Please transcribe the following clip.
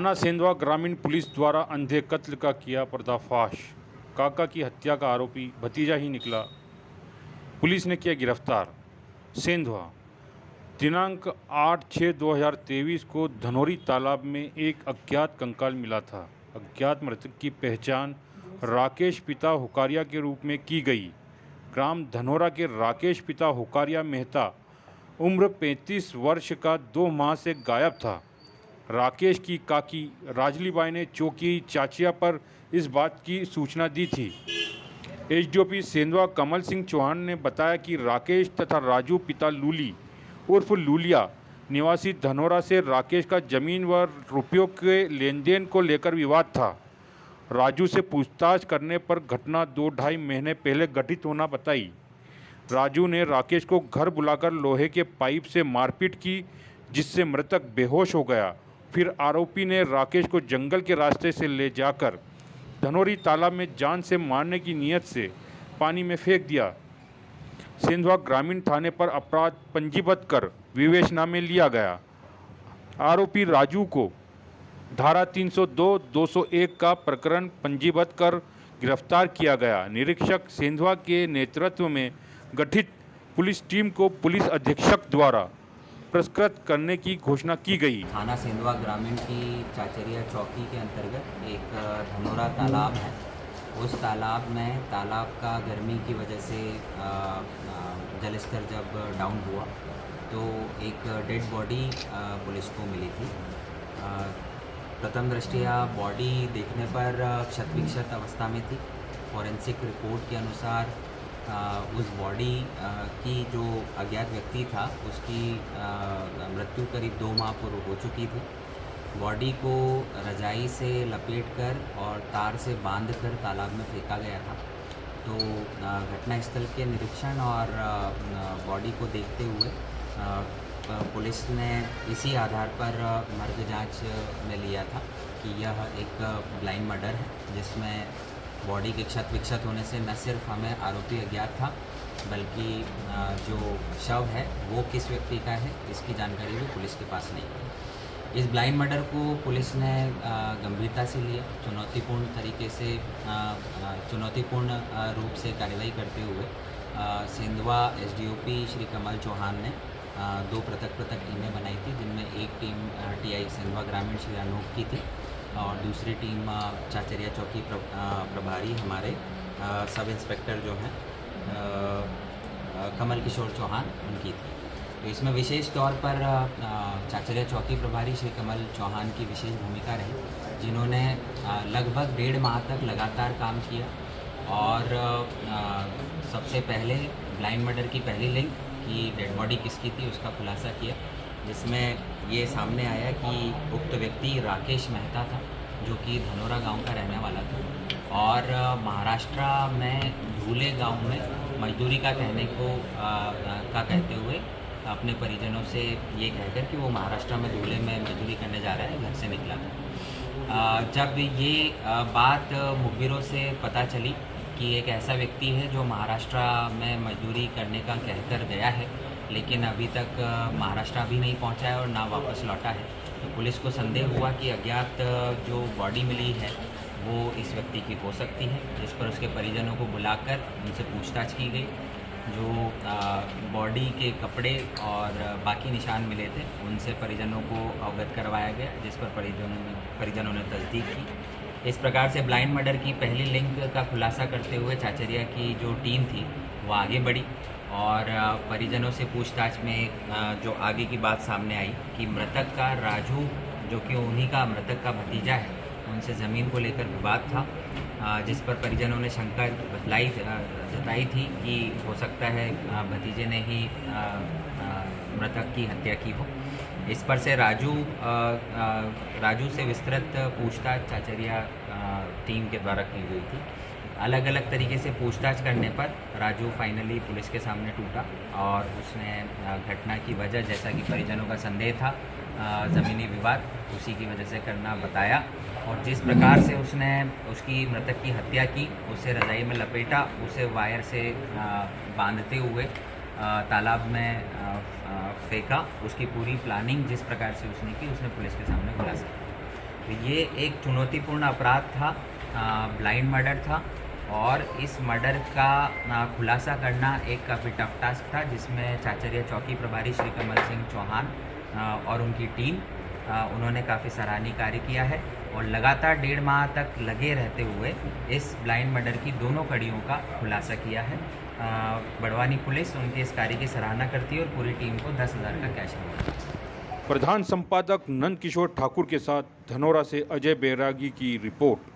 थाना सेंधवा ग्रामीण पुलिस द्वारा अंधे कत्ल का किया पर्दाफाश। काका की हत्या का आरोपी भतीजा ही निकला, पुलिस ने किया गिरफ्तार। सेंधवा दिनांक 8/6/2023 को धनोरी तालाब में एक अज्ञात कंकाल मिला था। अज्ञात मृतक की पहचान राकेश पिता हुकारिया के रूप में की गई। ग्राम धनोरा के राकेश पिता हुकारिया मेहता उम्र 35 वर्ष का 2 माह से गायब था। राकेश की काकी राजलीबाई ने चौकी चाचिया पर इस बात की सूचना दी थी। एसडीओपी सेंधवा कमल सिंह चौहान ने बताया कि राकेश तथा राजू पिता लूली उर्फ लूलिया निवासी धनोरा से राकेश का जमीन व रुपयों के लेन देन को लेकर विवाद था। राजू से पूछताछ करने पर घटना 2-2.5 महीने पहले घटित होना बताई। राजू ने राकेश को घर बुलाकर लोहे के पाइप से मारपीट की, जिससे मृतक बेहोश हो गया। फिर आरोपी ने राकेश को जंगल के रास्ते से ले जाकर धनोरी तालाब में जान से मारने की नीयत से पानी में फेंक दिया। सेंधवा ग्रामीण थाने पर अपराध पंजीबद्ध कर विवेचना में लिया गया। आरोपी राजू को धारा 302, 201 का प्रकरण पंजीबद्ध कर गिरफ्तार किया गया। निरीक्षक सेंधवा के नेतृत्व में गठित पुलिस टीम को पुलिस अधीक्षक द्वारा पुरस्कृत करने की घोषणा की गई। थाना सेंधवा ग्रामीण की चाचरिया चौकी के अंतर्गत एक धनोरा तालाब है। उस तालाब में तालाब का गर्मी की वजह से जल स्तर जब डाउन हुआ तो एक डेड बॉडी पुलिस को मिली थी। प्रथम दृष्टया बॉडी देखने पर क्षत विक्षत अवस्था में थी। फॉरेंसिक रिपोर्ट के अनुसार उस बॉडी की जो अज्ञात व्यक्ति था उसकी मृत्यु करीब 2 माह पूर्व हो चुकी थी। बॉडी को रजाई से लपेटकर और तार से बांधकर तालाब में फेंका गया था। तो घटनास्थल के निरीक्षण और बॉडी को देखते हुए पुलिस ने इसी आधार पर मर्ग जांच में लिया था कि यह एक ब्लाइंड मर्डर है, जिसमें बॉडी के क्षत विक्षत होने से न सिर्फ हमें आरोपी अज्ञात था, बल्कि जो शव है वो किस व्यक्ति का है इसकी जानकारी भी पुलिस के पास नहीं है। इस ब्लाइंड मर्डर को पुलिस ने गंभीरता से लिया। चुनौतीपूर्ण तरीके से चुनौतीपूर्ण रूप से कार्रवाई करते हुए सेंधवा एसडीओपी श्री कमल चौहान ने 2 पृथक टीमें बनाई थी, जिनमें एक टीम टीआई सेंधवा ग्रामीण श्री अनूप की थी और दूसरी टीम चाचरिया चौकी प्रभारी हमारे सब इंस्पेक्टर जो हैं कमल किशोर चौहान उनकी थी। तो इसमें विशेष तौर पर चाचरिया चौकी प्रभारी श्री कमल चौहान की विशेष भूमिका रही, जिन्होंने लगभग 1.5 माह तक लगातार काम किया और सबसे पहले ब्लाइंड मर्डर की पहली लिंक कि डेड बॉडी किसकी थी उसका खुलासा किया, जिसमें ये सामने आया कि उक्त व्यक्ति राकेश मेहता था, जो कि धनोरा गांव का रहने वाला था और महाराष्ट्र में धूले गांव में मजदूरी का कहते हुए अपने परिजनों से ये कहकर कि वो महाराष्ट्र में धूले में मजदूरी करने जा रहा है, घर से निकला था। जब ये बात मुखबिरों से पता चली कि एक ऐसा व्यक्ति है जो महाराष्ट्र में मजदूरी करने का कहकर गया है, लेकिन अभी तक महाराष्ट्र भी नहीं पहुंचा है और ना वापस लौटा है, तो पुलिस को संदेह हुआ कि अज्ञात जो बॉडी मिली है वो इस व्यक्ति की हो सकती है, जिस पर उसके परिजनों को बुलाकर उनसे पूछताछ की गई। जो बॉडी के कपड़े और बाकी निशान मिले थे उनसे परिजनों को अवगत करवाया गया, जिस पर परिजनों ने तस्दीक की। इस प्रकार से ब्लाइंड मर्डर की पहली लिंक का खुलासा करते हुए चाचरिया की जो टीम थी वो आगे बढ़ी और परिजनों से पूछताछ में जो आगे की बात सामने आई कि मृतक का राजू, जो कि उन्हीं का मृतक का भतीजा है, उनसे ज़मीन को लेकर विवाद था, जिस पर परिजनों ने शंका जताई थी कि हो सकता है भतीजे ने ही मृतक की हत्या की हो। इस पर से राजू से विस्तृत पूछताछ चाचरिया टीम के द्वारा की गई थी। अलग अलग तरीके से पूछताछ करने पर राजू फाइनली पुलिस के सामने टूटा और उसने घटना की वजह, जैसा कि परिजनों का संदेह था, ज़मीनी विवाद उसी की वजह से करना बताया और जिस प्रकार से उसने उसकी मृतक की हत्या की, उसे रज़ाई में लपेटा, उसे वायर से बांधते हुए तालाब में फेंका, उसकी पूरी प्लानिंग जिस प्रकार से उसने की, उसने पुलिस के सामने खुलासा किया। तो ये एक चुनौतीपूर्ण अपराध था, ब्लाइंड मर्डर था, और इस मर्डर का खुलासा करना एक काफ़ी टफ टास्क था, जिसमें चाचरिया चौकी प्रभारी श्री कमल सिंह चौहान और उनकी टीम उन्होंने काफ़ी सराहनीय कार्य किया है और लगातार 1.5 माह तक लगे रहते हुए इस ब्लाइंड मर्डर की दोनों कड़ियों का खुलासा किया है। बड़वानी पुलिस उनके इस कार्य की सराहना करती है और पूरी टीम को 10,000 का कैश मिला। प्रधान संपादक नंद किशोर ठाकुर के साथ धनोरा से अजय बैरागी की रिपोर्ट।